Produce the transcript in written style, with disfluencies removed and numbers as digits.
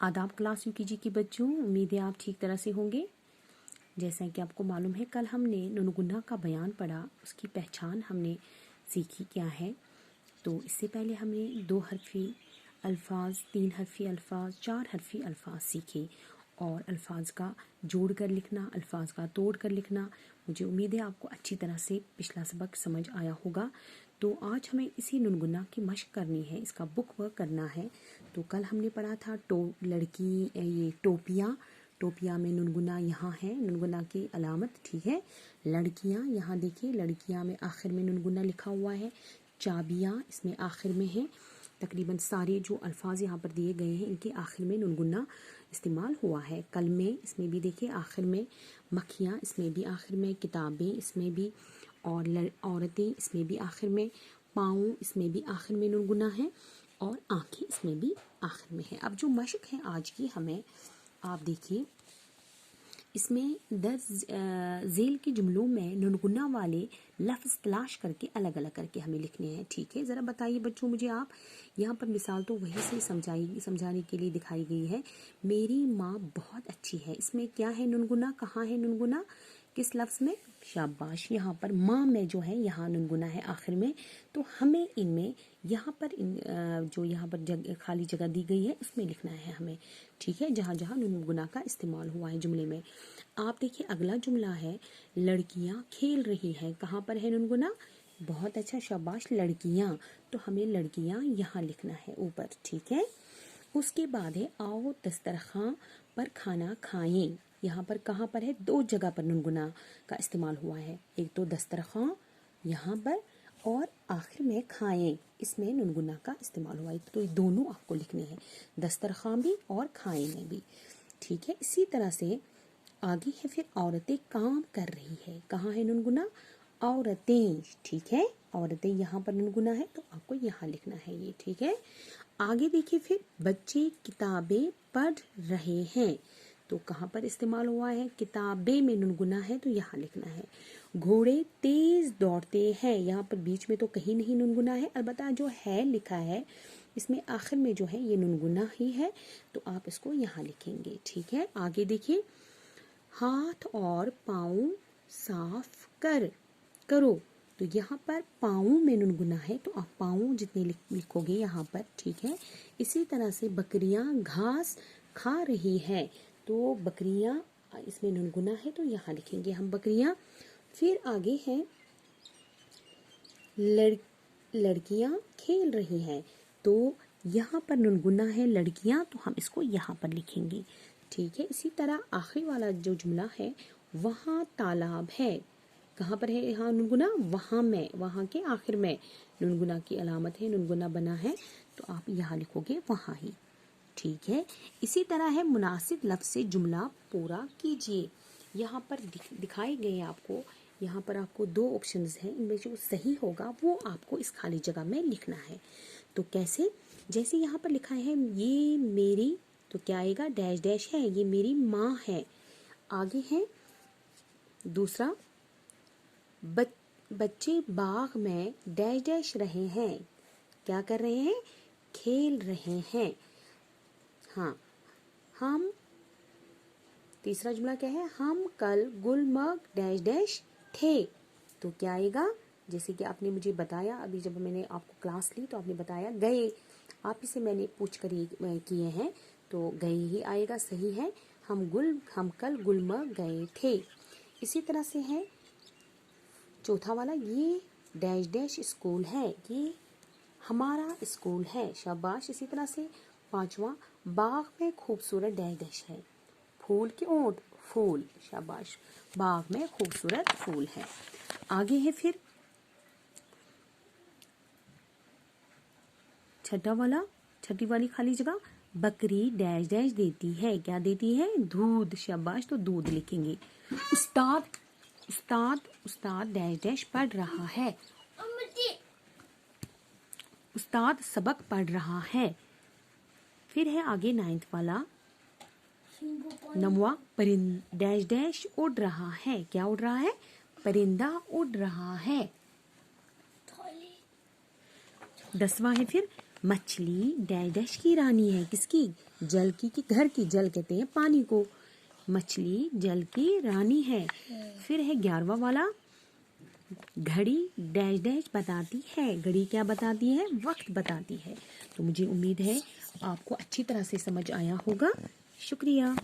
आदाब class UKG के बच्चों, उम्मीद है आप ठीक तरह से होंगे। जैसा कि आपको मालूम है, कल हमने नुनगुना का बयान पढ़ा, उसकी पहचान हमने सीखी क्या है। तो इससे पहले हमने 2 हरफी अल्फाज, 3 हरफी अल्फाज, 4 हरफी अल्फाज सीखे और अल्फाज का जोड़ कर लिखना, अल्फाज का तोड़ कर लिखना। मुझे उम्मीद है आपको अच्छी तरह से पिछला सबक समझ आया होगा। तो आज हमें इसी नुनगुना की मशक करनी है, इसका बुक वर्क करना है। तो कल हमने पढ़ा था लड़की, ये टोपियाँ में नुनगुना यहाँ है, नुनगुना की अलामत, ठीक है। लड़कियाँ, यहाँ देखिए, लड़कियाँ में आखिर में नुनगुना लिखा हुआ है। चाबियाँ इसमें आखिर में है। तकरीबन सारे जो अल्फाज यहाँ पर दिए गए हैं, इनके आखिर में नुनगुना इस्तेमाल हुआ है। कलमे इसमें भी देखिए आखिर में, मक्खियाँ इसमें भी आखिर में, किताबें इसमें भी, और औरतें इसमें भी आखिर में, पाँव इसमें भी आखिर में नुनगुना है, और आँखें इसमें भी आखिर में है। अब जो मशक है आज की, हमें आप देखिए, इसमें 10 झेल के जुमलों में नुनगुना वाले लफ्ज़ तलाश करके अलग अलग करके हमें लिखने हैं, ठीक है। ज़रा बताइए बच्चों मुझे आप, यहाँ पर मिसाल तो वही से समझाने के लिए दिखाई गई है। मेरी माँ बहुत अच्छी है, इसमें क्या है नुनगुना, कहाँ है नुनगुना, किस लफ्ज़ में, शाबाश, यहाँ पर माँ में जो है यहाँ नुनगुना है आखिर में। तो हमें इनमें यहाँ पर जो यहाँ पर खाली जगह दी गई है उसमें लिखना है हमें, ठीक है, जहाँ जहाँ नुनगुना का इस्तेमाल हुआ है जुमले में। आप देखिए अगला जुमला है, लड़कियाँ खेल रही हैं, कहाँ पर है नुनगुना, बहुत अच्छा, शाबाश, लड़कियाँ। तो हमें लड़कियाँ यहाँ लिखना है ऊपर, ठीक है। उसके बाद है, आओ दस्तरखां पर खाना खाएं, यहाँ पर कहाँ पर है, 2 जगह पर नुनगुना का इस्तेमाल हुआ है। एक तो दस्तरखां यहाँ पर, और आखिर में खाएं, इसमें नुनगुना का इस्तेमाल हुआ है। तो ये दोनों आपको लिखने हैं, दस्तरखां भी और खाएं में भी, ठीक है। इसी तरह से आगे है फिर, औरतें काम कर रही है, कहाँ है नुनगुना, औरतें, ठीक है, औरतें यहाँ पर नुनगुना है, तो आपको यहाँ लिखना है ये, ठीक है। आगे देखिए फिर, बच्चे किताबें पढ़ रहे हैं, तो कहाँ पर इस्तेमाल हुआ है, किताबें में नुनगुना है, तो यहाँ लिखना है। घोड़े तेज दौड़ते हैं, यहाँ पर बीच में तो कहीं नहीं नुनगुना है, अलबत्ता जो है लिखा है इसमें आखिर में जो है ये नुनगुना ही है, तो आप इसको यहाँ लिखेंगे, ठीक है। आगे देखिए, हाथ और पाँव साफ करो, तो यहाँ पर पाँव में नुनगुना है, तो आप पाँव जितने लिखोगे यहाँ पर, ठीक है। इसी तरह से बकरियाँ घास खा रही है, तो बकरियाँ इसमें नुनगुना है, तो यहाँ लिखेंगे हम बकरियाँ। फिर आगे है, लड़कियाँ खेल रही हैं, तो यहाँ पर नुनगुना है लड़कियाँ, तो हम इसको यहाँ पर लिखेंगे, ठीक है। इसी तरह आखिरी वाला जो जुमला है, वहाँ तालाब है, कहाँ पर है यहाँ नुनगुना, वहाँ में, वहाँ के आखिर में नुनगुना की अलामत है, नुनगुना बना है, तो आप यहाँ लिखोगे वहाँ ही, ठीक है। इसी तरह है, मुनासिब लफ्ज़ से जुमला पूरा कीजिए। यहाँ पर दिखाए गए आपको, यहाँ पर आपको 2 ऑप्शंस हैं, इनमें जो सही होगा वो आपको इस खाली जगह में लिखना है। तो कैसे, जैसे यहाँ पर लिखा है, ये मेरी, तो क्या आएगा, डैश डैश है, ये मेरी माँ है। आगे है दूसरा, बच्चे बाग में डैश डैश रहे हैं, क्या कर रहे हैं, खेल रहे हैं। हाँ, हम, तीसरा जुमला क्या है, हम कल गुलमर्ग डैश डैश थे, तो क्या आएगा, जैसे कि आपने मुझे बताया अभी जब मैंने आपको क्लास ली, तो आपने बताया गए, आप इसे मैंने पूछ कर किए हैं, तो गए ही आएगा, सही है। हम कल गुलमर्ग गए थे। इसी तरह से है चौथा वाला, ये डैश डैश स्कूल है, ये हमारा स्कूल है, शाबाश। इसी तरह से 5वां, बाग में खूबसूरत डैश डैश है, फूल के ओंठ, फूल, शाबाश, बाग में खूबसूरत फूल है। आगे है फिर छठी वाली खाली जगह, बकरी डैश डैश देती है, क्या देती है, दूध, शाबाश, तो दूध लिखेंगे। उस्ताद डैश डैश पढ़ रहा है, उस्ताद सबक पढ़ रहा है। फिर है आगे 9th वाला, 9वां, परिंदा डैश डैश उड़ रहा है, क्या उड़ रहा है, परिंदा उड़ रहा है। 10वां है फिर, मछली डैश डैश की रानी है। किसकी? जल की घर की। जल कहते हैं पानी को। मछली जल की रानी है। फिर है 11वां वाला, घड़ी डैश डैश बताती है। घड़ी क्या बताती है? वक्त बताती है। तो मुझे उम्मीद है आपको अच्छी तरह से समझ आया होगा। शुक्रिया।